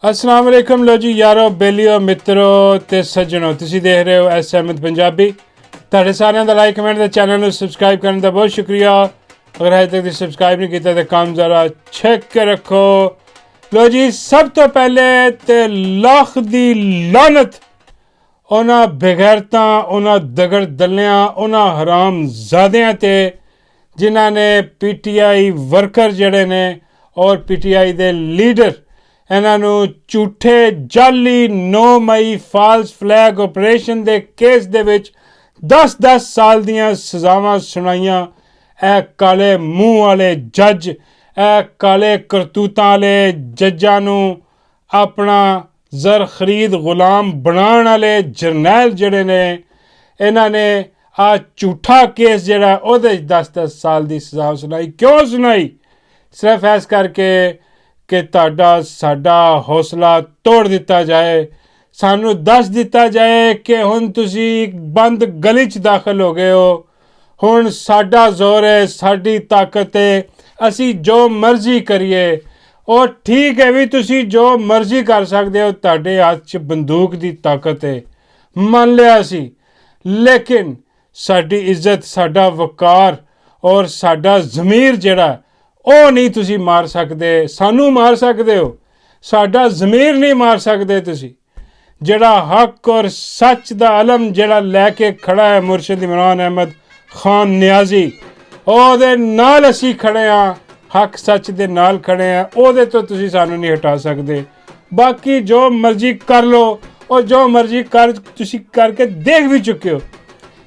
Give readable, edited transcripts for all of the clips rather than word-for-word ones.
अस्सलाम वालेकुम लो जी यारो बेलियो मित्रों ते सज्जनों तुसी देख रहे हो एस अहमद पंजाबी तुहाडे सारिਆਂ ਦਾ ਲਾਈਕ ਕਮੈਂਟ ਤੇ ਚੈਨਲ ਨੂੰ ਸਬਸਕ੍ਰਾਈਬ ਕਰਨ ਦਾ ਬਹੁਤ ਸ਼ੁਕਰੀਆ ਅਗਰ ਹਜੇ ਤੱਕ ਸਬਸਕ੍ਰਾਈਬ ਨਹੀਂ ਕੀਤਾ ਤੇ ਕੰਮ ਜ਼ਰਾ ਚੈੱਕ ਕੇ ਰੱਖੋ ਲੋ ਜੀ ਸਭ ਤੋਂ ਪਹਿਲੇ ਤੇ ਲੱਖ ਦੀ ਲਾਨਤ ਉਹਨਾਂ ਬੇਗੈਰਤਾਂ ਉਹਨਾਂ ਦਗੜ ਦਲਿਆਂ ਉਹਨਾਂ ਹਰਾਮ ਜ਼ਾਦਿਆਂ ਤੇ ਜਿਨ੍ਹਾਂ ਨੇ ਪੀਟੀਆਈ ਵਰਕਰ ਜਿਹੜੇ ਨੇ ਔਰ ਪੀਟੀਆਈ ਦੇ ਲੀਡਰ ਇਹਨਾਂ ਨੂੰ ਝੂਠੇ ਜਾਲੀ 9 ਮਈ ਫਾਲਸ ਫਲੈਗ ਆਪਰੇਸ਼ਨ ਦੇ ਕੇਸ ਦੇ ਵਿੱਚ 10-10 ਸਾਲ ਦੀਆਂ ਸਜ਼ਾਵਾਂ ਸੁਣਾਈਆਂ ਇਹ ਕਾਲੇ ਮੂੰਹ ਵਾਲੇ ਜੱਜ ਇਹ ਕਾਲੇ ਕਰਤੂਤਾਂ ਵਾਲੇ ਜੱਜਾਂ ਨੂੰ ਆਪਣਾ ਜ਼ਰ ਖਰੀਦ ਗੁਲਾਮ ਬਣਾਉਣ ਵਾਲੇ ਜਰਨੈਲ ਜਿਹੜੇ ਨੇ ਇਹਨਾਂ ਨੇ ਆ ਝੂਠਾ ਕੇਸ ਜਿਹੜਾ ਉਹਦੇ 10-10 ਸਾਲ ਦੀ ਸਜ਼ਾ ਸੁਣਾਈ ਕਿਉਂ ਸੁਣਾਈ ਸਿਰਫ ਇਸ ਕਰਕੇ ਕਿ ਤੁਹਾਡਾ ਸਾਡਾ ਹੌਸਲਾ ਤੋੜ ਦਿੱਤਾ ਜਾਏ ਸਾਨੂੰ ਦੱਸ ਦਿੱਤਾ ਜਾਏ ਕਿ ਹੁਣ ਤੁਸੀਂ ਬੰਦ ਗਲੀ 'ਚ ਦਾਖਲ ਹੋ ਗਏ ਹੋ ਹੁਣ ਸਾਡਾ ਜ਼ੋਰ ਹੈ ਸਾਡੀ ਤਾਕਤ ਹੈ ਅਸੀਂ ਜੋ ਮਰਜ਼ੀ ਕਰੀਏ ਉਹ ਠੀਕ ਹੈ ਵੀ ਤੁਸੀਂ ਜੋ ਮਰਜ਼ੀ ਕਰ ਸਕਦੇ ਹੋ ਤੁਹਾਡੇ ਹੱਥ 'ਚ ਬੰਦੂਕ ਦੀ ਤਾਕਤ ਹੈ ਮੰਨ ਲਿਆ ਸੀ ਲੇਕਿਨ ਸਾਡੀ ਇੱਜ਼ਤ ਸਾਡਾ ਵਕਾਰ ਔਰ ਸਾਡਾ ਜ਼ਮੀਰ ਜਿਹੜਾ ਉਹ ਨਹੀਂ ਤੁਸੀਂ ਮਾਰ ਸਕਦੇ ਸਾਨੂੰ ਮਾਰ ਸਕਦੇ ਹੋ ਸਾਡਾ ਜ਼ਮੀਰ ਨਹੀਂ ਮਾਰ ਸਕਦੇ ਤੁਸੀਂ ਜਿਹੜਾ ਹੱਕ ਔਰ ਸੱਚ ਦਾ ਅਲਮ ਜਿਹੜਾ ਲੈ ਕੇ ਖੜਾ ਹੈ ਮੁਰਸ਼ਿਦ ਇਮਰਾਨ ਅਹਿਮਦ ਖਾਨ ਨਿਆਜ਼ੀ ਉਹਦੇ ਨਾਲ ਅਸੀਂ ਖੜੇ ਹਾਂ ਹੱਕ ਸੱਚ ਦੇ ਨਾਲ ਖੜੇ ਹਾਂ ਉਹਦੇ ਤੋਂ ਤੁਸੀਂ ਸਾਨੂੰ ਨਹੀਂ ਹਟਾ ਸਕਦੇ ਬਾਕੀ ਜੋ ਮਰਜ਼ੀ ਕਰ ਲਓ ਉਹ ਜੋ ਮਰਜ਼ੀ ਕਰ ਤੁਸੀਂ ਕਰਕੇ ਦੇਖ ਵੀ ਚੁੱਕੇ ਹੋ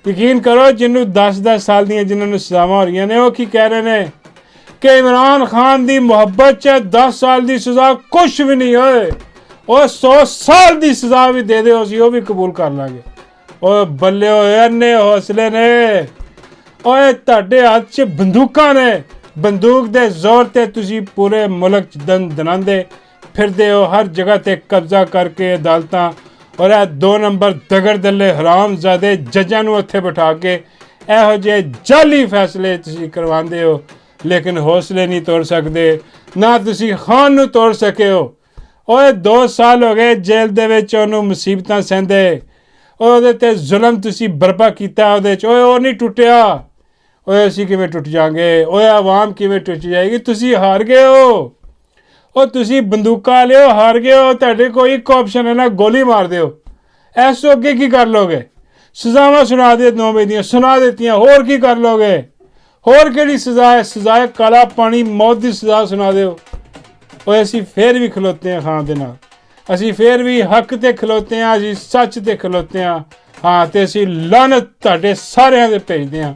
ਯਕੀਨ ਕਰੋ ਜਿਹਨੂੰ 10-10 ਸਾਲ ਦੀਆਂ ਜਿਨ੍ਹਾਂ ਨੂੰ ਸਜ਼ਾਵਾਂ ਹੋ ਰਹੀਆਂ ਨੇ ਉਹ ਕੀ ਕਹਿ ਰਹੇ ਨੇ कि इमरान खान की मुहब्बत च 10 साल की सज़ा कुछ भी नहीं होए और 100 साल की सज़ा भी दे दो असीं वो भी कबूल कर लांगे ओए बल्ले इन्ने हौसले ने ओए तुहाडे हत्थ च बंदूकां ने बंदूक दे जोर ते तुसीं पूरे मुल्क च दन दनांदे फिरदे हो हर जगह ते कब्जा करके अदालतां और 2 नंबर दगड़ दल्ले हरामजादे जज्जां नूं उत्थे बिठा के इहो ਜਿਹੇ जाली फैसले तुसीं करवांदे हो लेकिन हौसले नहीं तोड़ सकते ना तुसी खान नूं तोड़ सके हो ओए 2 साल हो गए जेल दे विच ओनू मुसीबतां सहंदे ओहदे ते जुल्म तुसी बरपा कीता ओहदे च ओए ओ नहीं टुटिया ओए असीं किवें टुट जांगे ओए आवाम किवें टुट जाएगी तुसी हार गए हो ओ तुसी बंदूकां ले हो हार गए हो तुहाडे कोई एक ऑप्शन है ना गोली मार दिओ इस तो अगे की कर लोगे सज़ावां सुना दे 9 मई दियां सुना दित्तियां होर की कर लोगे होर किहड़ी सज़ा है सज़ा है काला पानी मौत की सज़ा सुना दो और असी फिर भी खलोते हैं खां दे नाल असी फिर भी हक ते खलोते हैं असी सच ते खलोते हैं हाँ तो असी लानत तुहाडे सारिਆਂ दे भेजदे हैं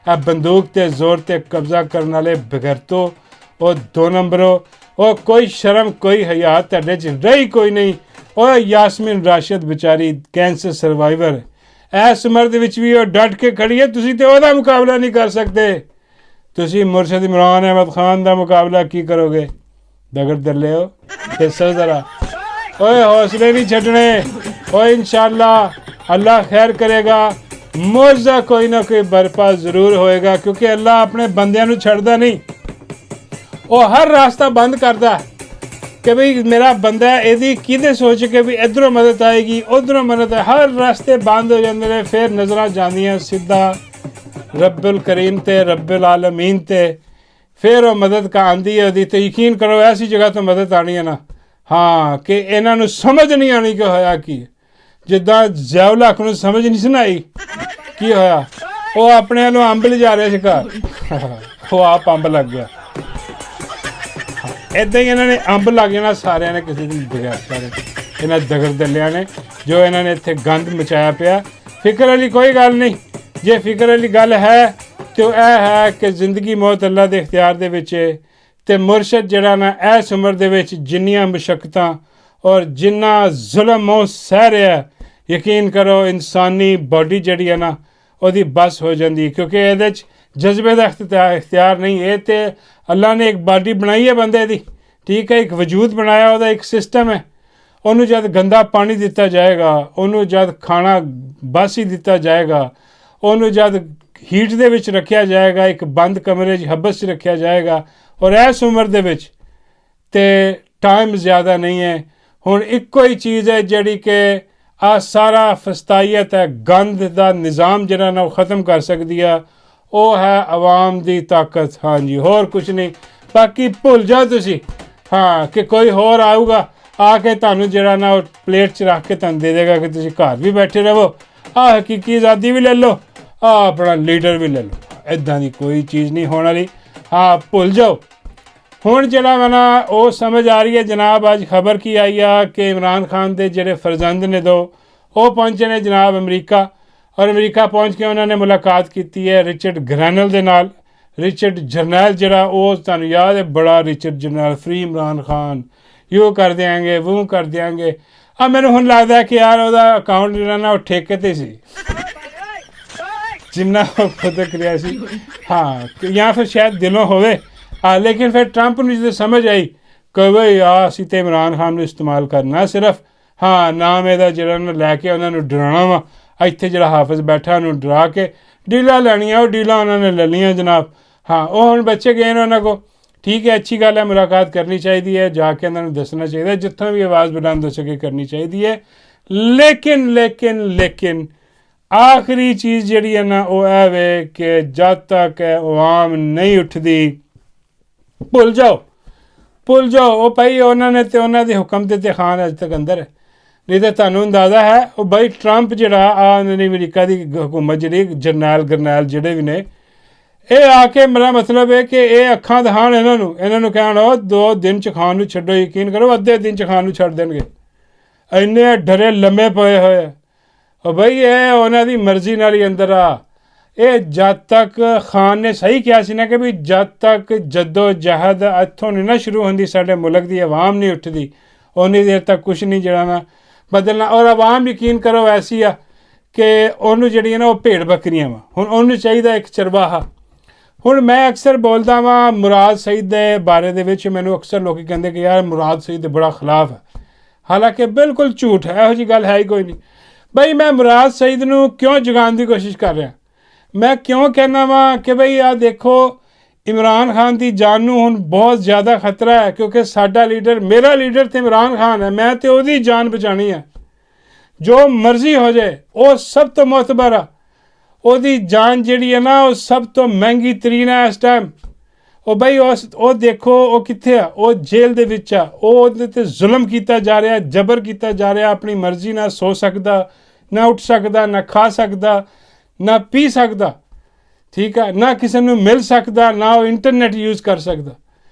आ बंदूक ते जोर ते कब्जा करने वाले बगैरतो और 2 नंबरों और कोई शर्म कोई हया तुहाडे च रही कोई नहीं और यासमीन राशिद बेचारी कैंसर सर्वाइवर इस उम्र दे विच भी वो डट के खड़ी है तुसी ते ओहदा मुकाबला नहीं कर सकते तुसी मुर्शिद इमरान अहमद खान का मुकाबला की करोगे दगड़ दल्ले हो हिस्सा जरा ओए हौसले नहीं छड्डने ओए इंशाअल्लाह अल्लाह खैर करेगा मौजा कोई ना कोई बरपा जरूर होएगा क्योंकि अल्लाह अपने बंदियां नूं छड्डदा नहीं वो हर रास्ता बंद करदा कि भाई मेरा बंदा इहदी किहदे सोच के भी इधरों मदद आएगी उधरों मदद हर रास्ते बंद हो जाते हैं फिर नज़रां जांदियां सीधा रब्बुल करीम ते रब्बुल आलमीन ते फिर वो मदद का आंदी है तो यकीन करो ऐसी जगह तो मदद आनी है ना हाँ कि इन्हां नूं समझ नहीं आनी कि होया की जिद्दां ज़ियाउल हक नूं समझ नहीं सुनाई की होया वो अपने वालों अंब ले जा रहे थे घर वो आप अंब लग गया इदां ही इन्हां ने अंब लग जाना सारिਆਂ ने किसी दिन बगैर सारे इन्हां दगड़ दल्लियां ने जो इन्हां ने इत्थे गंद मचाया पिया फिक्र वाली कोई गल नहीं जे फिक्र वाली गल है तो यह है कि जिंदगी मौत अल्लाह के इख्तियार दे विच है ते मुर्शद जिहड़ा ना इस उम्र दे विच जिन्नियां मुशक्कतां और जिन्ना जुल्म वो सह रहा यकीन करो इंसानी बॉडी जिहड़ी है ना ਉਹਦੀ बस हो जाती क्योंकि ਇਹਦੇ 'ਚ जज्बे का इख्तियार नहीं है तो अल्लाह ने एक बॉडी बनाई है बंदे की ठीक है एक वजूद बनाया ਉਹਦਾ एक सिस्टम है ਉਹਨੂੰ जद गंदा पानी दिता जाएगा ਉਹਨੂੰ जद खाना बासी दिता जाएगा ਉਹਨੂੰ जद हीट ਦੇ ਵਿੱਚ ਰੱਖਿਆ ਜਾਏਗਾ ਇੱਕ ਬੰਦ ਕਮਰੇ 'ਚ ਹਬਸ 'ਚ ਰੱਖਿਆ ਜਾਏਗਾ और इस उम्र ਦੇ ਵਿੱਚ ਤੇ टाइम ज़्यादा नहीं है ਹੁਣ ਇੱਕੋ ਹੀ ਚੀਜ਼ ਹੈ ਜਿਹੜੀ ਕਿ ਆ ਸਾਰਾ ਫਸਤਾਈਅਤ ਹੈ, ਗੰਦ ਦਾ ਨਿਜ਼ਾਮ ਜਿਹੜਾ ਨਾ ਉਹ ਖ਼ਤਮ ਕਰ ਸਕਦੀ ਆ, ਉਹ ਹੈ ਆਵਾਮ ਦੀ ਤਾਕਤ। ਹਾਂਜੀ, ਹੋਰ ਕੁਛ ਨਹੀਂ। ਬਾਕੀ ਭੁੱਲ ਜਾਓ ਤੁਸੀਂ ਹਾਂ ਕਿ ਕੋਈ ਹੋਰ ਆਊਗਾ ਆ ਕੇ ਤੁਹਾਨੂੰ ਜਿਹੜਾ ਨਾ ਉਹ ਪਲੇਟ 'ਚ ਰੱਖ ਕੇ ਤੁਹਾਨੂੰ ਦੇ ਦੇਗਾ ਕਿ ਤੁਸੀਂ ਘਰ ਵੀ ਬੈਠੇ ਰਹੋ, ਆਹ ਹਕੀਕੀ ਆਜ਼ਾਦੀ ਵੀ ਲੈ ਲਓ, ਆਹ ਆਪਣਾ ਲੀਡਰ ਵੀ ਲੈ ਲਓ। ਇੱਦਾਂ ਦੀ ਕੋਈ ਚੀਜ਼ ਨਹੀਂ ਹੋਣ ਵਾਲੀ। ਹਾਂ, ਭੁੱਲ ਜਾਓ। ਹੁਣ ਜਿਹੜਾ ਵਾ ਨਾ ਉਹ ਸਮਝ ਆ ਰਹੀ ਹੈ ਜਨਾਬ। ਅੱਜ ਖਬਰ ਕੀ ਆਈ ਆ ਕਿ ਇਮਰਾਨ ਖਾਨ ਦੇ ਜਿਹੜੇ ਫਰਜ਼ੰਦ ਨੇ ਦੋ, ਉਹ ਪਹੁੰਚੇ ਨੇ ਜਨਾਬ ਅਮਰੀਕਾ, ਔਰ ਅਮਰੀਕਾ ਪਹੁੰਚ ਕੇ ਉਹਨਾਂ ਨੇ ਮੁਲਾਕਾਤ ਕੀਤੀ ਹੈ ਰਿਚਰਡ ਗ੍ਰੈਨਲ ਦੇ ਨਾਲ। ਰਿਚਰਡ ਜਰਨੈਲ ਜਿਹੜਾ, ਉਹ ਤੁਹਾਨੂੰ ਯਾਦ ਹੈ, ਬੜਾ Richard Jarnail, free Imran Khan, you ਕਰ ਦਿਆਂਗੇ, ਵੂ ਕਰ ਦਿਆਂਗੇ। ਮੈਨੂੰ ਹੁਣ ਲੱਗਦਾ ਕਿ ਯਾਰ ਉਹਦਾ ਅਕਾਊਂਟ ਜਿਹੜਾ ਨਾ ਉਹ ਠੇਕੇ 'ਤੇ ਸੀ ਜਿੰਨਾ ਉਹ ਖੁਦ ਕਰਿਆ ਸੀ। ਹਾਂ, ਜਾਂ ਫਿਰ ਸ਼ਾਇਦ ਦਿਲੋਂ ਹੋਵੇ। ਲੇਕਿਨ ਫਿਰ ਟਰੰਪ ਨੂੰ ਜਦੋਂ ਸਮਝ ਆਈ ਕਿ ਬਈ ਅਸੀਂ ਤਾਂ ਇਮਰਾਨ ਖਾਨ ਨੂੰ ਇਸਤੇਮਾਲ ਕਰਨਾ ਸਿਰਫ, ਨਾਮ ਇਹਦਾ ਜਿਹੜਾ ਨਾ ਲੈ ਕੇ ਉਹਨਾਂ ਨੂੰ ਡਰਾਉਣਾ ਵਾ। ਇੱਥੇ ਜਿਹੜਾ ਹਾਫਿਜ਼ ਬੈਠਾ ਉਹਨੂੰ ਡਰਾ ਕੇ ਡੀਲਾਂ ਲੈਣੀਆਂ, ਉਹ ਡੀਲਾਂ ਉਹਨਾਂ ਨੇ ਲੈ ਲਈਆਂ ਜਨਾਬ। ਉਹ ਹੁਣ ਬੱਚੇ ਗਏ ਨੇ ਉਹਨਾਂ ਕੋਲ। ਠੀਕ ਹੈ, ਅੱਛੀ ਗੱਲ ਹੈ, ਮੁਲਾਕਾਤ ਕਰਨੀ ਚਾਹੀਦੀ ਹੈ, ਜਾ ਕੇ ਉਹਨਾਂ ਨੂੰ ਦੱਸਣਾ ਚਾਹੀਦਾ, ਜਿੱਥੋਂ ਵੀ ਆਵਾਜ਼ ਬੁਲੰਦ ਹੋ ਸਕੇ ਕਰਨੀ ਚਾਹੀਦੀ ਹੈ। ਲੇਕਿਨ ਆਖਰੀ ਚੀਜ਼ ਜਿਹੜੀ ਹੈ ਨਾ ਉਹ ਇਹ ਵੇ ਕਿ ਜਦ ਤੱਕ ਆਵਾਮ ਨਹੀਂ ਉੱਠਦੀ, ਭੁੱਲ ਜਾਓ। ਉਹ ਭਾਈ ਉਹਨਾਂ ਨੇ ਤੇ ਉਹਨਾਂ ਦੇ ਹੁਕਮ ਤੇ ਖਾਨ ਅੱਜ ਤੱਕ ਅੰਦਰ ਹੈ। ਨਹੀਂ ਤਾਂ ਤੁਹਾਨੂੰ ਅੰਦਾਜ਼ਾ ਹੈ ਉਹ ਭਾਈ ਟਰੰਪ ਜਿਹੜਾ ਉਹਨਾਂ ਦੀ ਅਮਰੀਕਾ ਦੀ ਹਕੂਮਤ ਜਿਹੜੀ ਗਰਨੈਲ ਜਿਹੜੇ ਵੀ ਨੇ, ਇਹ ਆ ਕੇ ਮੇਰਾ ਮਤਲਬ ਹੈ ਕਿ ਇਹ ਅੱਖਾਂ ਦਿਖਾਉਣ ਇਹਨਾਂ ਨੂੰ ਕਹਿਣ 2 ਦਿਨ 'ਚ ਖਾਣ ਨੂੰ ਛੱਡੋ, ਯਕੀਨ ਕਰੋ ਅੱਧੇ ਦਿਨ 'ਚ ਖਾਣ ਨੂੰ ਛੱਡ ਦੇਣਗੇ। ਇੰਨੇ ਡਰੇ ਲੰਮੇ ਪਏ ਹੋਏ। ਉਹ ਬਈ ਇਹ ਉਹਨਾਂ ਦੀ ਮਰਜ਼ੀ ਨਾਲ ਹੀ ਅੰਦਰ ਆ। ਇਹ ਜਦ ਤੱਕ ਖਾਨ ਨੇ ਸਹੀ ਕਿਹਾ ਸੀ ਨਾ ਕਿ ਵੀ ਜਦ ਤੱਕ ਜੱਦੋ ਜਹਿਦ ਇੱਥੋਂ ਨਹੀਂ ਨਾ ਸ਼ੁਰੂ ਹੁੰਦੀ, ਸਾਡੇ ਮੁਲਕ ਦੀ ਆਵਾਮ ਨਹੀਂ ਉੱਠਦੀ, ਉਨੀ ਦੇਰ ਤੱਕ ਕੁਛ ਨਹੀਂ ਜਿਹੜਾ ਨਾ ਬਦਲਣਾ। ਔਰ ਆਵਾਮ ਯਕੀਨ ਕਰੋ ਐਸੀ ਆ ਕਿ ਉਹਨੂੰ ਜਿਹੜੀਆਂ ਨਾ ਉਹ ਭੇਡ ਬੱਕਰੀਆਂ ਵਾ। ਹੁਣ ਉਹਨੂੰ ਚਾਹੀਦਾ ਇੱਕ ਚਰਵਾਹਾ। ਹੁਣ ਮੈਂ ਅਕਸਰ ਬੋਲਦਾ ਵਾਂ ਮੁਰਾਦ ਸਈਦ ਦੇ ਬਾਰੇ ਦੇ ਵਿੱਚ, ਮੈਨੂੰ ਅਕਸਰ ਲੋਕ ਕਹਿੰਦੇ ਕਿ ਯਾਰ ਮੁਰਾਦ ਸਈਦ ਦੇ ਬੜਾ ਖਿਲਾਫ ਹੈ, ਹਾਲਾਂਕਿ ਬਿਲਕੁਲ ਝੂਠ ਹੈ, ਇਹੋ ਜਿਹੀ ਗੱਲ ਹੈ ਹੀ ਕੋਈ ਨਹੀਂ। ਬਈ ਮੈਂ ਮੁਰਾਦ ਸਈਦ ਨੂੰ ਕਿਉਂ ਜਗਾਉਣ ਦੀ ਕੋਸ਼ਿਸ਼ ਕਰ ਰਿਹਾ? ਮੈਂ ਕਿਉਂ ਕਹਿੰਦਾ ਵਾਂ ਕਿ ਬਈ ਆਹ ਦੇਖੋ ਇਮਰਾਨ ਖਾਨ ਦੀ ਜਾਨ ਨੂੰ ਹੁਣ ਬਹੁਤ ਜ਼ਿਆਦਾ ਖਤਰਾ ਹੈ, ਕਿਉਂਕਿ ਸਾਡਾ ਲੀਡਰ, ਮੇਰਾ ਲੀਡਰ ਤੇ ਇਮਰਾਨ ਖਾਨ ਹੈ, ਮੈਂ ਤੇ ਉਹਦੀ ਜਾਨ ਬਚਾਉਣੀ ਹੈ। ਜੋ ਮਰਜ਼ੀ ਹੋ ਜਾਏ, ਉਹ ਸਭ ਤੋਂ ਮੁਅਤਬਰ ਆ। ਉਹਦੀ ਜਾਨ ਜਿਹੜੀ ਹੈ ਨਾ ਉਹ ਸਭ ਤੋਂ ਮਹਿੰਗੀ ਤਰੀਨ ਹੈ ਇਸ ਟਾਈਮ। ਉਹ ਬਈ ਉਹ ਦੇਖੋ ਉਹ ਕਿੱਥੇ ਆ? ਉਹ ਜੇਲ੍ਹ ਦੇ ਵਿੱਚ ਆ। ਉਹ ਉਹਦੇ 'ਤੇ ਜ਼ੁਲਮ ਕੀਤਾ ਜਾ ਰਿਹਾ, ਜਬਰ ਕੀਤਾ ਜਾ ਰਿਹਾ। ਆਪਣੀ ਮਰਜ਼ੀ ਨਾਲ ਸੋ ਸਕਦਾ, ਨਾ ਉੱਠ ਸਕਦਾ, ਨਾ ਖਾ ਸਕਦਾ, ਨਾ ਪੀ ਸਕਦਾ, ਠੀਕ ਹੈ, ਨਾ ਕਿਸੇ ਨੂੰ ਮਿਲ ਸਕਦਾ, ਨਾ ਉਹ ਇੰਟਰਨੈਟ ਯੂਜ਼ ਕਰ ਸਕਦਾ।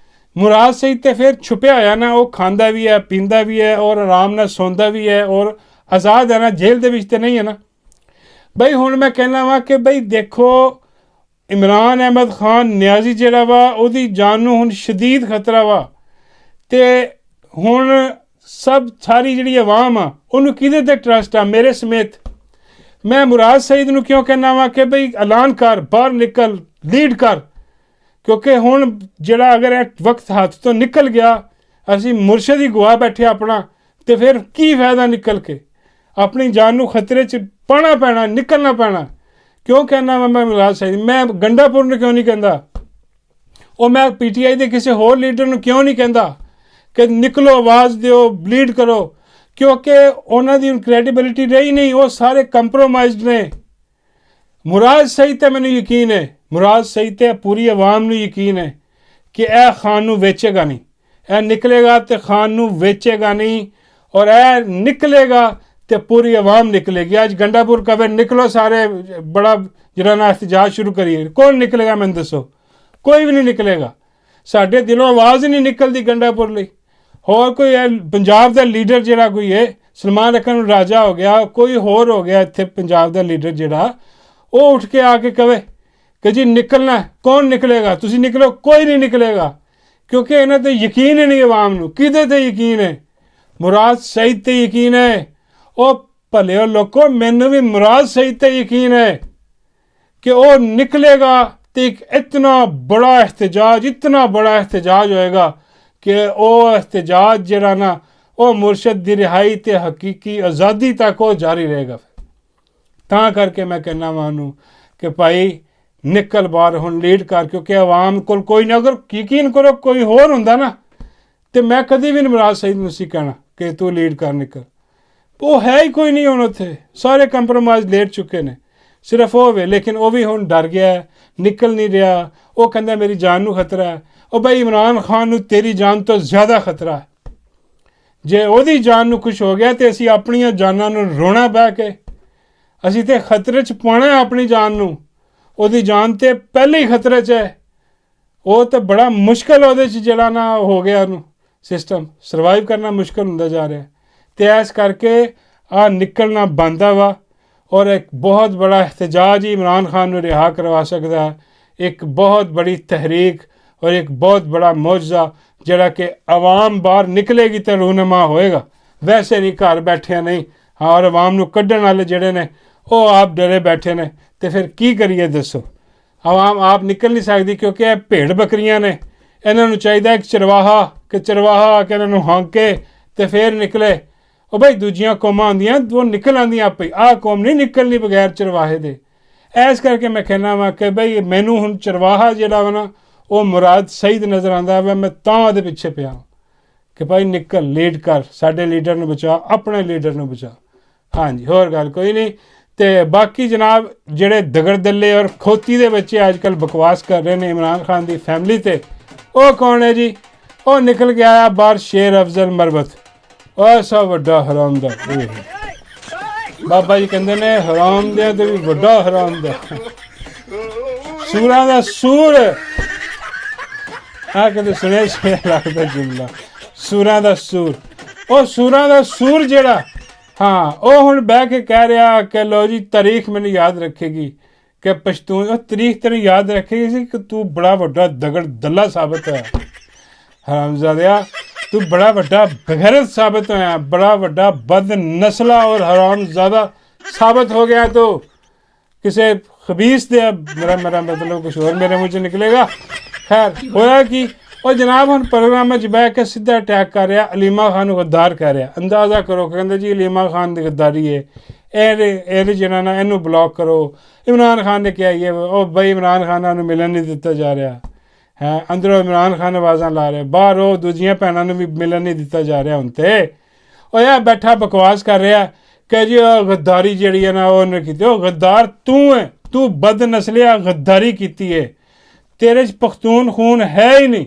ਮੁਰਾਦ ਸਈਦ ਤੇ ਫਿਰ ਛੁਪਿਆ ਹੋਇਆ ਨਾ, ਉਹ ਖਾਂਦਾ ਵੀ ਹੈ, ਪੀਂਦਾ ਵੀ ਹੈ, ਔਰ ਆਰਾਮ ਨਾਲ ਸੌਂਦਾ ਵੀ ਹੈ, ਔਰ ਆਜ਼ਾਦ ਹੈ ਨਾ, ਜੇਲ੍ਹ ਦੇ ਵਿੱਚ ਤੇ ਨਹੀਂ ਹੈ ਨਾ। ਬਈ ਹੁਣ ਮੈਂ ਕਹਿਣਾ ਵਾ ਕਿ ਬਈ ਦੇਖੋ ਇਮਰਾਨ ਅਹਿਮਦ ਖਾਨ ਨਿਆਜ਼ੀ ਜਿਹੜਾ ਵਾ ਉਹਦੀ ਜਾਨ ਨੂੰ ਹੁਣ ਸ਼ਦੀਦ ਖਤਰਾ ਵਾ। ਅਤੇ ਹੁਣ ਸਾਰੀ ਜਿਹੜੀ ਆਵਾਮ ਆ ਉਹਨੂੰ ਕਿਹਦੇ 'ਤੇ ਟਰਸਟ ਆ? ਮੇਰੇ ਸਮੇਤ। ਮੈਂ ਮੁਰਾਦ ਸਈਦ ਨੂੰ ਕਿਉਂ ਕਹਿਣਾ ਵਾ ਕਿ ਬਈ ਐਲਾਨ ਕਰ, ਬਾਹਰ ਨਿਕਲ, ਲੀਡ ਕਰ, ਕਿਉਂਕਿ ਹੁਣ ਜਿਹੜਾ ਅਗਰ ਇਹ ਵਕਤ ਹੱਥ ਤੋਂ ਨਿਕਲ ਗਿਆ, ਅਸੀਂ ਮੁਰਸ਼ਦ ਹੀ ਗਵਾ ਬੈਠੇ ਆਪਣਾ, ਅਤੇ ਫਿਰ ਕੀ ਫਾਇਦਾ ਨਿਕਲ ਕੇ? ਆਪਣੀ ਜਾਨ ਨੂੰ ਖਤਰੇ 'ਚ ਪਾਉਣਾ ਪੈਣਾ, ਨਿਕਲਣਾ ਪੈਣਾ। ਕਿਉਂ ਕਹਿਣਾ ਵਾ ਮੈਂ ਮੁਰਾਦ ਸਈਦ? ਮੈਂ ਗੰਡਾਪੁਰ ਨੂੰ ਕਿਉਂ ਨਹੀਂ ਕਹਿੰਦਾ? ਉਹ ਮੈਂ PTI ਦੇ ਕਿਸੇ ਹੋਰ ਲੀਡਰ ਨੂੰ ਕਿਉਂ ਨਹੀਂ ਕਹਿੰਦਾ ਕਿ ਨਿਕਲੋ, ਆਵਾਜ਼ ਦਿਓ, ਲੀਡ ਕਰੋ? ਕਿਉਂਕਿ ਉਹਨਾਂ ਦੀ ਕ੍ਰੈਡੀਬਿਲਿਟੀ ਰਹੀ ਨਹੀਂ, ਉਹ ਸਾਰੇ ਕੰਪਰੋਮਾਈਜ਼ਡ ਨੇ। ਮੁਰਾਦ ਸਈਦ ਤੇ ਮੈਨੂੰ ਯਕੀਨ ਹੈ, ਮੁਰਾਦ ਸਈਦ ਤੇ ਪੂਰੀ ਆਵਾਮ ਨੂੰ ਯਕੀਨ ਹੈ ਕਿ ਇਹ ਖਾਨ ਨੂੰ ਵੇਚੇਗਾ ਨਹੀਂ, ਇਹ ਨਿਕਲੇਗਾ ਤੇ ਖਾਨ ਨੂੰ ਵੇਚੇਗਾ ਨਹੀਂ, ਔਰ ਇਹ ਨਿਕਲੇਗਾ ਤੇ ਪੂਰੀ ਆਵਾਮ ਨਿਕਲੇਗੀ। ਅੱਜ ਗੰਡਾਪੁਰ ਕਵੇ ਨਿਕਲੋ ਸਾਰੇ, ਬੜਾ ਜਿਹੜਾ ਨਾ ਇhtਜਾਜ ਸ਼ੁਰੂ ਕਰੀਏ। ਕੌਣ ਨਿਕਲੇਗਾ ਮੈਨੂੰ ਦੱਸੋ? ਕੋਈ ਵੀ ਨਹੀਂ ਨਿਕਲੇਗਾ। ਸਾਡੇ ਦਿਲੋਂ ਆਵਾਜ਼ ਹੀ ਨਹੀਂ ਨਿਕਲਦੀ ਗੰਡਾਪੁਰ ਲਈ। ਹੋਰ ਕੋਈ ਪੰਜਾਬ ਦਾ ਲੀਡਰ ਜਿਹੜਾ ਕੋਈ ਹੈ, ਸਲਮਾਨ ਅਕਰਮ ਰਾਜਾ ਹੋ ਗਿਆ, ਕੋਈ ਹੋਰ ਹੋ ਗਿਆ ਇੱਥੇ ਪੰਜਾਬ ਦਾ ਲੀਡਰ ਜਿਹੜਾ, ਉਹ ਉੱਠ ਕੇ ਆ ਕੇ ਕਵੇ ਕਿ ਜੀ ਨਿਕਲਣਾ, ਕੌਣ ਨਿਕਲੇਗਾ? ਤੁਸੀਂ ਨਿਕਲੋ। ਕੋਈ ਨਹੀਂ ਨਿਕਲੇਗਾ, ਕਿਉਂਕਿ ਇਹਨਾਂ 'ਤੇ ਯਕੀਨ ਹੀ ਨਹੀਂ ਆਵਾਮ ਨੂੰ। ਕਿਹਦੇ 'ਤੇ ਯਕੀਨ ਹੈ? ਮੁਰਾਦ ਸਈਦ 'ਤੇ ਯਕੀਨ ਹੈ। ਉਹ ਭਲਿਓ ਲੋਕੋ, ਮੈਨੂੰ ਵੀ ਮੁਰਾਦ ਸਈਦ 'ਤੇ ਯਕੀਨ ਹੈ ਕਿ ਉਹ ਨਿਕਲੇਗਾ ਤੇ ਇੱਕ ਇਤਨਾ ਬੜਾ ਇhtਜਾਜ ਹੋਏਗਾ ਕਿ ਉਹ ਇhtਜਾਜ ਜਿਹੜਾ ਨਾ ਉਹ ਮੁਰਸ਼ਦ ਦੀ ਰਿਹਾਈ ਤੇ ਹਕੀਕੀ ਆਜ਼ਾਦੀ ਤੱਕ ਉਹ ਜਾਰੀ ਰਹੇਗਾ। ਤਾਂ ਕਰਕੇ ਮੈਂ ਕਹਿੰਦਾ ਵਾਂ ਉਹਨੂੰ ਕਿ ਭਾਈ ਨਿਕਲ ਬਾਹਰ, ਹੁਣ ਲੀਡ ਕਰ, ਕਿਉਂਕਿ ਆਵਾਮ ਕੋਲ ਕੋਈ ਨਾ, ਅਗਰ ਯਕੀਨ ਕਰੋ ਕੋਈ ਹੋਰ ਹੁੰਦਾ ਨਾ ਤੇ ਮੈਂ ਕਦੀ ਵੀ ਮੁਰਾਦ ਸਈਦ ਨੂੰ ਸੀ ਕਹਿਣਾ ਕਿ ਤੂੰ ਲੀਡ ਕਰ ਨਿਕਲ। ਉਹ ਹੈ ਹੀ ਕੋਈ ਨਹੀਂ ਹੁਣ ਉੱਥੇ, ਸਾਰੇ ਕੰਪਰੋਮਾਈਜ਼ ਲੇਟ ਚੁੱਕੇ ਨੇ, ਸਿਰਫ ਉਹ ਵੇ। ਲੇਕਿਨ ਉਹ ਵੀ ਹੁਣ ਡਰ ਗਿਆ, ਨਿਕਲ ਨਹੀਂ ਰਿਹਾ। ਉਹ ਕਹਿੰਦਾ ਮੇਰੀ ਜਾਨ ਨੂੰ ਖਤਰਾ ਹੈ। ਉਹ ਬਈ ਇਮਰਾਨ ਖਾਨ ਨੂੰ ਤੇਰੀ ਜਾਨ ਤੋਂ ਜ਼ਿਆਦਾ ਖਤਰਾ ਹੈ। ਜੇ ਉਹਦੀ ਜਾਨ ਨੂੰ ਕੁਛ ਹੋ ਗਿਆ ਤਾਂ ਅਸੀਂ ਆਪਣੀਆਂ ਜਾਨਾਂ ਨੂੰ ਰੋਣਾ ਬਹਿ ਕੇ, ਅਸੀਂ ਤਾਂ ਖਤਰੇ 'ਚ ਪਾਉਣਾ ਆਪਣੀ ਜਾਨ ਨੂੰ। ਉਹਦੀ ਜਾਨ ਤਾਂ ਪਹਿਲੇ ਹੀ ਖਤਰੇ 'ਚ ਹੈ। ਉਹ ਤਾਂ ਬੜਾ ਮੁਸ਼ਕਿਲ ਉਹਦੇ 'ਚ ਜਿਹੜਾ ਨਾ ਹੋ ਗਿਆ, ਉਹਨੂੰ ਸਿਸਟਮ ਸਰਵਾਈਵ ਕਰਨਾ ਮੁਸ਼ਕਿਲ ਹੁੰਦਾ ਜਾ ਰਿਹਾ। ਅਤੇ ਇਸ ਕਰਕੇ ਆਹ ਨਿਕਲਣਾ ਬਣਦਾ ਵਾ। ਔਰ ਇੱਕ ਬਹੁਤ ਬੜਾ ਇਹਤਜਾਜ ਹੀ ਇਮਰਾਨ ਖਾਨ ਨੂੰ ਰਿਹਾ ਕਰਵਾ ਸਕਦਾ ਹੈ। ਇੱਕ ਬਹੁਤ ਬੜੀ ਤਹਿਰੀਕ ਔਰ ਇੱਕ ਬਹੁਤ ਬੜਾ ਮੌਜਜ਼ਾ ਜਿਹੜਾ ਕਿ ਆਵਾਮ ਬਾਹਰ ਨਿਕਲੇਗੀ ਤਾਂ ਰੂਨਮਾ ਹੋਏਗਾ। ਵੈਸੇ ਨਹੀਂ, ਘਰ ਬੈਠਿਆਂ ਨਹੀਂ। ਹਾਂ, ਔਰ ਆਵਾਮ ਨੂੰ ਕੱਢਣ ਵਾਲੇ ਜਿਹੜੇ ਨੇ ਉਹ ਆਪ ਡਰੇ ਬੈਠੇ ਨੇ। ਅਤੇ ਫਿਰ ਕੀ ਕਰੀਏ ਦੱਸੋ? ਆਵਾਮ ਆਪ ਨਿਕਲ ਨਹੀਂ ਸਕਦੀ ਕਿਉਂਕਿ ਇਹ ਭੇਡ ਬੱਕਰੀਆਂ ਨੇ। ਇਹਨਾਂ ਨੂੰ ਚਾਹੀਦਾ ਇੱਕ ਚਰਵਾਹਾ ਆ ਕੇ ਇਹਨਾਂ ਨੂੰ ਹਾਂਕੇ ਅਤੇ ਫਿਰ ਨਿਕਲੇ। ਉਹ ਬਈ ਦੂਜੀਆਂ ਕੌਮਾਂ ਹੁੰਦੀਆਂ ਉਹ ਨਿਕਲ ਆਉਂਦੀਆਂ ਆਪੇ, ਆਹ ਕੌਮ ਨਹੀਂ ਨਿਕਲਣੀ ਬਗੈਰ ਚਰਵਾਹੇ ਦੇ। ਇਸ ਕਰਕੇ ਮੈਂ ਕਹਿੰਦਾ ਵਾ ਕਿ ਬਈ ਮੈਨੂੰ ਹੁਣ ਚਰਵਾਹਾ ਜਿਹੜਾ ਵਾ ਨਾ ਉਹ ਮੁਰਾਦ ਸਈਦ ਨਜ਼ਰ ਆਉਂਦਾ ਵਾ। ਮੈਂ ਤਾਂ ਉਹਦੇ ਪਿੱਛੇ ਪਿਆ ਕਿ ਭਾਈ ਨਿਕਲ, ਲੀਡ ਕਰ, ਸਾਡੇ ਲੀਡਰ ਨੂੰ ਬਚਾ, ਆਪਣੇ ਲੀਡਰ ਨੂੰ ਬਚਾ। ਹਾਂਜੀ, ਹੋਰ ਗੱਲ ਕੋਈ ਨਹੀਂ। ਅਤੇ ਬਾਕੀ ਜਨਾਬ ਜਿਹੜੇ ਦਗੜ ਦੱਲੇ ਔਰ ਖੋਤੀ ਦੇ ਬੱਚੇ ਅੱਜ ਕੱਲ੍ਹ ਬਕਵਾਸ ਕਰ ਰਹੇ ਨੇ ਇਮਰਾਨ ਖਾਨ ਦੀ ਫੈਮਿਲੀ 'ਤੇ, ਉਹ ਕੌਣ ਹੈ ਜੀ? ਉਹ ਨਿਕਲ ਕੇ ਆਇਆ ਬਾਹਰ ਸ਼ੇਰ ਅਫਜ਼ਲ ਮਰਬਤ। ਉਹ ਸਭ ਵੱਡਾ ਹਰਾਮਦਾ। ਬਾਬਾ ਜੀ ਕਹਿੰਦੇ ਨੇ ਹਰਾਮਦਿਆਂ ਤੋਂ ਵੀ ਵੱਡਾ ਹਰਾਮਦਾ, ਸੂਰਾਂ ਦਾ ਸੂਰ। ਆਹ ਕਹਿੰਦੇ ਸੁਣਿਆ ਲੱਗਦਾ ਜੁਮਲਾ, ਸੂਰਾਂ ਦਾ ਸੂਰ। ਉਹ ਸੂਰਾਂ ਦਾ ਸੂਰ ਜਿਹੜਾ, ਹਾਂ, ਉਹ ਹੁਣ ਬਹਿ ਕੇ ਕਹਿ ਰਿਹਾ ਕਿ ਲਓ ਜੀ ਤਾਰੀਖ ਮੈਨੂੰ ਯਾਦ ਰੱਖੇਗੀ ਕਿ ਪਸ਼ਤੂਨ। ਉਹ ਤਾਰੀਖ ਤੈਨੂੰ ਯਾਦ ਰੱਖੇਗੀ ਸੀ ਕਿ ਤੂੰ ਬੜਾ ਵੱਡਾ ਦਗੜ ਦੱਲਾ ਸਾਬਤ ਹੋਇਆ। ਹਰਾਮਜ਼ਾਦਿਆ, ਤੂੰ ਬੜਾ ਵੱਡਾ ਬਗੈਰਤ ਸਾਬਤ ਹੋਇਆ, ਬੜਾ ਵੱਡਾ ਬਦ ਨਸਲਾ ਔਰ ਹਰਾਮਜ਼ਾਦਾ ਸਾਬਤ ਹੋ ਗਿਆ। ਤੂੰ ਕਿਸੇ ਖਬੀਸ ਦੇ, ਮੇਰਾ ਮਤਲਬ ਕੁਛ ਹੋਰ ਮੇਰੇ ਮੂੰਹ 'ਚ ਨਿਕਲੇਗਾ। ਖੈਰ ਹੋਇਆ ਕਿ ਉਹ ਜਨਾਬ ਹੁਣ ਪ੍ਰੋਗਰਾਮਾਂ 'ਚ ਬਹਿ ਕੇ ਸਿੱਧਾ ਅਟੈਕ ਕਰ ਰਿਹਾ, ਅਲੀਮਾ ਖਾਨ ਨੂੰ ਗੱਦਾਰ ਕਹਿ ਰਿਹਾ। ਅੰਦਾਜ਼ਾ ਕਰੋ, ਕਹਿੰਦੇ ਜੀ ਅਲੀਮਾ ਖਾਨ ਦੀ ਗੱਦਾਰੀ ਹੈ, ਇਹਦੇ ਜਿਹਨਾਂ ਨਾਲ ਇਹਨੂੰ ਬਲੌਕ ਕਰੋ। ਇਮਰਾਨ ਖਾਨ ਨੇ ਕਿਹਾ ਉਹ ਬਈ ਇਮਰਾਨ ਖਾਨ ਨੂੰ ਮਿਲਣ ਨਹੀਂ ਦਿੱਤਾ ਜਾ ਰਿਹਾ ਹੈ। ਅੰਦਰੋਂ ਇਮਰਾਨ ਖਾਨ ਆਵਾਜ਼ਾਂ ਲਾ ਰਿਹਾ, ਬਾਹਰ ਉਹ ਦੂਜੀਆਂ ਭੈਣਾਂ ਨੂੰ ਵੀ ਮਿਲਣ ਨਹੀਂ ਦਿੱਤਾ ਜਾ ਰਿਹਾ। ਹੁਣ ਤੇ ਉਹ ਯਾਰ ਬੈਠਾ ਬਕਵਾਸ ਕਰ ਰਿਹਾ ਕਿ ਜੀ ਉਹ ਗੱਦਾਰੀ ਜਿਹੜੀ ਹੈ ਨਾ ਉਹਨੇ ਕੀਤੀ। ਉਹ ਗੱਦਾਰ ਤੂੰ ਹੈ, ਤੂੰ ਬਦ ਨਸਲਿਆ ਗੱਦਾਰੀ ਕੀਤੀ ਹੈ। ਤੇਰੇ 'ਚ ਪਖਤੂਨ ਖੂਨ ਹੈ ਹੀ ਨਹੀਂ।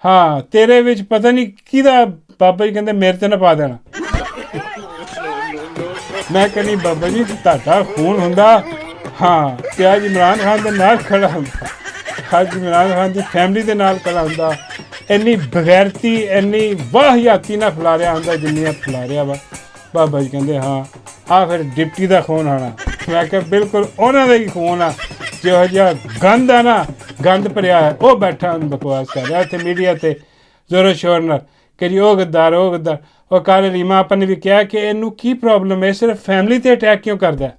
ਹਾਂ, ਤੇਰੇ ਵਿੱਚ ਪਤਾ ਨਹੀਂ ਕਿਹਦਾ। ਬਾਬਾ ਜੀ ਕਹਿੰਦੇ ਮੇਰੇ 'ਤੇ ਨਾ ਪਾ ਦੇਣਾ। ਮੈਂ ਕਹਿੰਦੀ ਬਾਬਾ ਜੀ ਤੁਹਾਡਾ ਖੂਨ ਹੁੰਦਾ, ਹਾਂ, ਤੇ ਅੱਜ ਇਮਰਾਨ ਖਾਨ ਦੇ ਨਾਲ ਖੜਾ ਹੁੰਦਾ, ਅੱਜ ਇਮਰਾਨ ਖਾਨ ਦੀ ਫੈਮਿਲੀ ਦੇ ਨਾਲ ਖੜਾ ਹੁੰਦਾ। ਇੰਨੀ ਬਗੈਰਤੀ, ਇੰਨੀ ਵਾਹਿਆਤੀ ਨਾਲ ਫੈਲਾ ਰਿਹਾ ਹੁੰਦਾ ਜਿੰਨੀਆਂ ਫੈਲਾ ਰਿਹਾ ਵਾ। ਬਾਬਾ ਜੀ ਕਹਿੰਦੇ ਹਾਂ, ਆਹ ਫਿਰ ਡਿਪਟੀ ਦਾ ਖੂਨ ਆਉਣਾ। ਮੈਂ ਕਿਹਾ ਬਿਲਕੁਲ ਉਹਨਾਂ ਦਾ ਹੀ ਖੂਨ ਆ। ਜਿਹੋ ਜਿਹਾ ਗੰਦ ਆ ਨਾ, ਗੰਦ ਭਰਿਆ ਹੈ, ਉਹ ਬੈਠਾ ਉਹਨੂੰ ਬਕਵਾਸ ਕਰ ਰਿਹਾ ਇੱਥੇ ਮੀਡੀਆ 'ਤੇ ਜ਼ੋਰੋ ਸ਼ੋਰ ਨਾਲ ਕਿ ਜੀ ਉਹ ਗੱਦਾਰ, ਉਹ ਗੱਦਾਰ। ਉਹ ਕੱਲ੍ਹ ਰੀਮਾ ਆਪਾਂ ਨੇ ਵੀ ਕਿਹਾ ਕਿ ਇਹਨੂੰ ਕੀ ਪ੍ਰੋਬਲਮ ਹੈ, ਸਿਰਫ ਫੈਮਿਲੀ 'ਤੇ ਅਟੈਕ ਕਿਉਂ ਕਰਦਾ?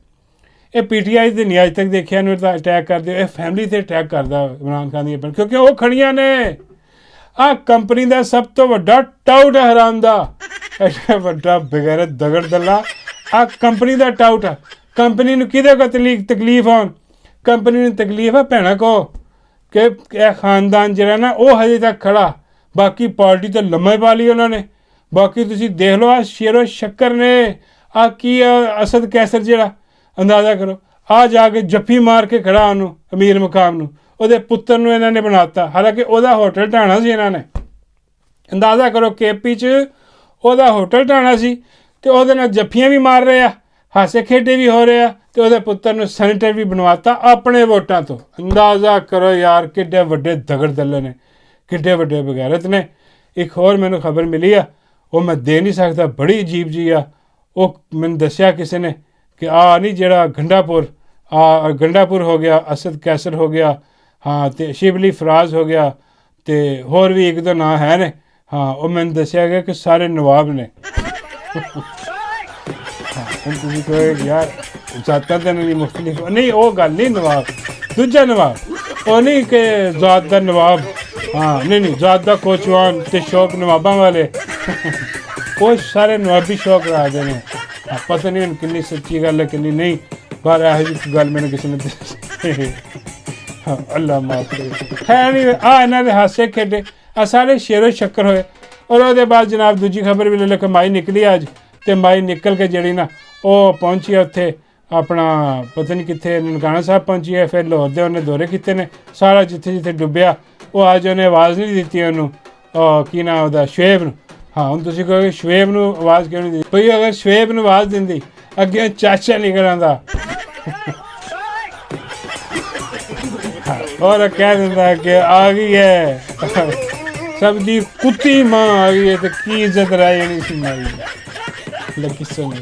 ਇਹ PTI ਦੇ ਨਹੀਂ ਅੱਜ ਤੱਕ ਦੇਖਿਆ ਇਹਨੂੰ ਤਾਂ ਅਟੈਕ ਕਰਦੇ। ਇਹ ਫੈਮਿਲੀ 'ਤੇ ਅਟੈਕ ਕਰਦਾ ਇਮਰਾਨ ਖਾਨ ਦੀ, ਕਿਉਂਕਿ ਉਹ ਖੜੀਆਂ ਨੇ। ਆਹ ਕੰਪਨੀ ਦਾ ਸਭ ਤੋਂ ਵੱਡਾ ਟਾਊਟ ਹੈ ਹਰਾਮ ਦਾ, ਐਡਾ ਵੱਡਾ ਬਗੈਰਤ ਦਗੜ ਦੱਲਾ। ਆਹ ਕੰਪਨੀ ਦਾ ਟਾਊਟ ਆ। ਕੰਪਨੀ ਨੂੰ ਕਿਹਦੇ ਕੋ ਤਕਲੀਫ ਆਉਣ? ਕੰਪਨੀ ਨੂੰ ਤਕਲੀਫ ਹੈ ਭੈਣਾਂ ਕੋ ਕਿ ਇਹ ਖਾਨਦਾਨ ਜਿਹੜਾ ਨਾ ਉਹ ਹਜੇ ਤੱਕ ਖੜਾ। ਬਾਕੀ ਪਾਰਟੀ ਤਾਂ ਲੰਮੇ ਪਾ ਲਈ ਉਹਨਾਂ ਨੇ। ਬਾਕੀ ਤੁਸੀਂ ਦੇਖ ਲਓ ਆਹ ਸ਼ੇਰੋ ਸ਼ੱਕਰ ਨੇ, ਆਹ ਕੀ ਅਸਦ ਕੈਸਰ ਜਿਹੜਾ, ਅੰਦਾਜ਼ਾ ਕਰੋ, ਆ ਜਾ ਕੇ ਜੱਫੀ ਮਾਰ ਕੇ ਖੜਾ ਉਹਨੂੰ, ਅਮੀਰ ਮਕਾਮ ਨੂੰ। ਉਹਦੇ ਪੁੱਤਰ ਨੂੰ ਇਹਨਾਂ ਨੇ ਬਣਾਤਾ, ਹਾਲਾਂਕਿ ਉਹਦਾ ਹੋਟਲ ਢਾਣਾ ਸੀ ਇਹਨਾਂ ਨੇ। ਅੰਦਾਜ਼ਾ ਕਰੋ KP 'ਚ ਉਹਦਾ ਹੋਟਲ ਢਾਣਾ ਸੀ ਅਤੇ ਉਹਦੇ ਨਾਲ ਜੱਫੀਆਂ ਵੀ ਮਾਰ ਰਹੇ ਆ, ਹਾਸੇ ਖੇਡੇ ਵੀ ਹੋ ਰਹੇ ਆ, ਅਤੇ ਉਹਦੇ ਪੁੱਤਰ ਨੂੰ ਸੈਨੇਟਰ ਵੀ ਬਣਵਾਤਾ ਆਪਣੇ ਵੋਟਾਂ ਤੋਂ। ਅੰਦਾਜ਼ਾ ਕਰੋ ਯਾਰ ਕਿੱਡੇ ਵੱਡੇ ਦਗੜ ਦੱਲੇ ਨੇ, ਕਿੱਡੇ ਵੱਡੇ ਬਗੈਰਤ ਨੇ। ਇੱਕ ਹੋਰ ਮੈਨੂੰ ਖਬਰ ਮਿਲੀ ਆ, ਉਹ ਮੈਂ ਦੇ ਨਹੀਂ ਸਕਦਾ, ਬੜੀ ਅਜੀਬ ਜੀ ਆ। ਉਹ ਮੈਨੂੰ ਦੱਸਿਆ ਕਿਸੇ ਨੇ ਕਿ ਨਹੀਂ ਜਿਹੜਾ ਗੰਡਾਪੁਰ ਹੋ ਗਿਆ, ਅਸਦ ਕੈਸਰ ਹੋ ਗਿਆ, ਹਾਂ, ਅਤੇ ਸ਼ਿਵਲੀ ਫਰਾਜ਼ ਹੋ ਗਿਆ, ਅਤੇ ਹੋਰ ਵੀ ਇੱਕ ਦੋ ਨਾਂ ਹੈ ਨੇ। ਹਾਂ, ਉਹ ਮੈਨੂੰ ਦੱਸਿਆ ਗਿਆ ਕਿ ਸਾਰੇ ਨਵਾਬ ਨੇ। ਹੁਣ ਤੁਸੀਂ ਕਹੋਗੇ ਯਾਰ ਜ਼ਾਤਾਂ ਤਾਂ ਨਹੀਂ ਮੁਖਤਲਿਫ, ਨਹੀਂ ਉਹ ਗੱਲ ਨਹੀਂ। ਨਵਾਬ ਦੂਜਾ ਨਵਾਬ, ਉਹ ਨਹੀਂ ਕਿ ਜ਼ਾਤ ਦਾ ਨਵਾਬ। ਹਾਂ, ਨਹੀਂ, ਜ਼ਾਤ ਦਾ ਕੋਚਵਾਨ ਅਤੇ ਸ਼ੌਕ ਨਵਾਬਾਂ ਵਾਲੇ। ਉਹ ਸਾਰੇ ਨਵਾਬੀ ਸ਼ੌਕ ਰੱਖਦੇ ਨੇ। ਪਤਾ ਨਹੀਂ ਹੁਣ ਕਿੰਨੀ ਸੱਚੀ ਗੱਲ ਹੈ ਕਿੰਨੀ ਨਹੀਂ, ਪਰ ਇਹੋ ਜਿਹੀ ਗੱਲ ਮੈਨੂੰ ਕਿਸੇ ਨੇ ਦੱਸੀ। ਅੱਲਾ ਮਾਫ ਕਰੇ। ਹੈ ਨਹੀਂ, ਇਹਨਾਂ ਦੇ ਹਾਸੇ ਖੇਡੇ, ਸਾਰੇ ਸ਼ੇਰੋ ਸ਼ੱਕਰ ਹੋਏ। ਔਰ ਉਹਦੇ ਬਾਅਦ ਜਨਾਬ ਦੂਜੀ ਖਬਰ ਵੀ ਲੈ ਲਓ ਕਿ ਮਾਈ ਨਿਕਲੀ ਅੱਜ, ਤੇ ਮਾਈ ਨਿਕਲ ਕੇ ਜਿਹੜੀ ਨਾ ਉਹ ਪਹੁੰਚੀ ਹੈ ਉੱਥੇ ਆਪਣਾ ਪਤਾ ਨਹੀਂ ਕਿੱਥੇ ਨਨਕਾਣਾ ਸਾਹਿਬ ਪਹੁੰਚੀ ਹੈ। ਫਿਰ ਲਾਹੌਰ ਦੇ ਉਹਨੇ ਦੌਰੇ ਕੀਤੇ ਨੇ, ਸਾਰਾ ਜਿੱਥੇ ਜਿੱਥੇ ਡੁੱਬਿਆ ਉਹ ਅੱਜ ਉਹਨੇ ਆਵਾਜ਼ ਨਹੀਂ ਦਿੱਤੀ ਉਹਨੂੰ, ਕੀ ਨਾਮ ਉਹਦਾ, ਸ਼ੁਏਬ ਨੂੰ। ਹਾਂ ਹੁਣ ਤੁਸੀਂ ਕਹੋਗੇ ਸ਼ੁਏਬ ਨੂੰ ਆਵਾਜ਼ ਕਿਉਂ ਨਹੀਂ ਦਿੱਤੀ? ਭਈ ਅਗਰ ਸ਼ੁਏਬ ਨੂੰ ਆਵਾਜ਼ ਦਿੰਦੀ ਅੱਗੇ ਚਾਚਾ ਨਿਕਲ ਆਉਂਦਾ ਔਰ ਕਹਿ ਦਿੰਦਾ ਕਿ ਆ ਗਈ ਹੈ ਸਭ ਦੀ ਕੁੱਤੀ ਮਾਂ ਆ ਗਈ ਹੈ, ਤੇ ਕੀ ਇੱਜ਼ਤ ਰਹਿ ਜਾਣੀ ਸੀ ਮਾਈ। ਲੱਗੀ ਸੋਨੀ।